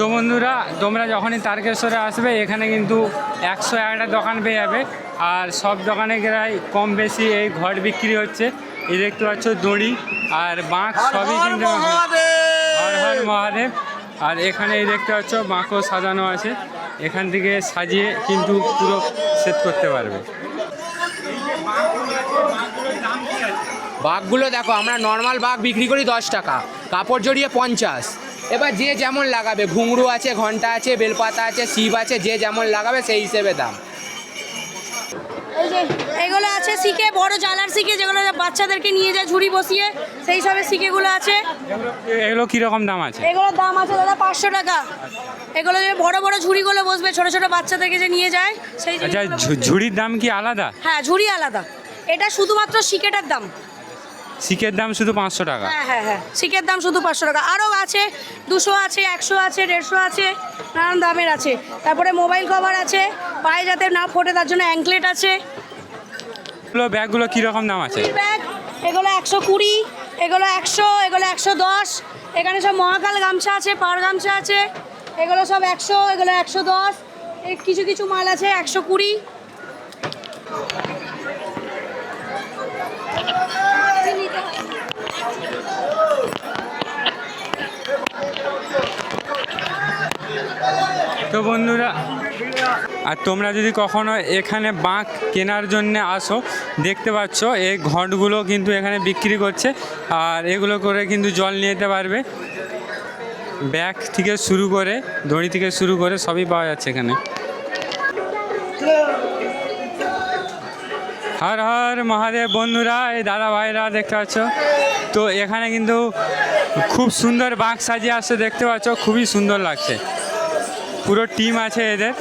তো বন্ধুরা, তোমরা যখনই তারকেশ্বরে আসবে এখানে কিন্তু 101টা দোকান পেয়ে যাবে। আর সব দোকানে প্রায় কম বেশি এই ঘট বিক্রি হচ্ছে। এই দেখতে পাচ্ছ দড়ি আর বাঁক সবই কিন্তু হর হর মহাদেব। আর এখানে এই দেখতে পাচ্ছ বাঁকও সাজানো আছে, এখান থেকে সাজিয়ে কিন্তু পুরো সেট করতে পারবে। বাঘগুলো দেখো, আমরা নর্মাল বাঘ বিক্রি করি 10 টাকা, কাপড় জড়িয়ে 50। এবার যে যেমন লাগাবে, ঘুঙরু আছে, ঘন্টা আছে, বেলপাতা আছে, শিব আছে, যে যেমন লাগাবে সেই হিসেবে দাম। এই যে এগুলো আছে শিকে, বড় জালার শিকে, যেগুলো বাচ্চাদেরকে নিয়ে যায় ঝুড়ি বসিয়ে, সেই সবের শিকেগুলো আছে। এগুলো কীরকম দাম আছে? এগুলোর দাম আছে দাদা 500 টাকা। এগুলো যে বড় বড় ঝুড়িগুলো বসবে, ছোট ছোট বাচ্চাদেরকে যে নিয়ে যায় সেই আচ্ছা, ঝুড়ির দাম কি আলাদা? হ্যাঁ, ঝুড়ি আলাদা। এটা শুধুমাত্র শিকেটার দাম। শিকের দাম শুধু 500 টাকা? হ্যাঁ হ্যাঁ হ্যাঁ, শিকের দাম শুধু 500 টাকা। আরও আছে 200 আছে, 100 আছে, 150 আছে, নানান দামের আছে। তারপরে মোবাইল কভার আছে, পায়ে যাতে না ফোটে তার জন্য অ্যাঙ্কলেট আছে। ব্যাগগুলো কীরকম দাম আছে? ব্যাগ এগুলো 120, এগুলো 100, এগুলো 110। এখানে সব মহাকাল গামছা আছে, পাড় গামছা আছে, এগুলো সব 100, এগুলো 110। কিছু কিছু মাল আছে 120। তো বন্ধুরা, আর তোমরা যদি কখনো এখানে বাঁক কেনার জন্য আসো, দেখতে পাচ্ছ এই ঘটগুলো কিন্তু এখানে বিক্রি করছে। আর এগুলো করে কিন্তু জল নিয়ে যেতে পারবে, ব্যাগ থেকে শুরু করে দড়ি থেকে শুরু করে সবই পাওয়া যাচ্ছে এখানে। হর হর মহাদেব। বন্ধুরা, এই দাদা ভাইরা দেখতে পাচ্ছ, তো এখানে কিন্তু খুব সুন্দর বাঁক সাজিয়ে আসছে, দেখতে পাচ্ছ খুবই সুন্দর লাগছে। পুরো টিম আছে এদের।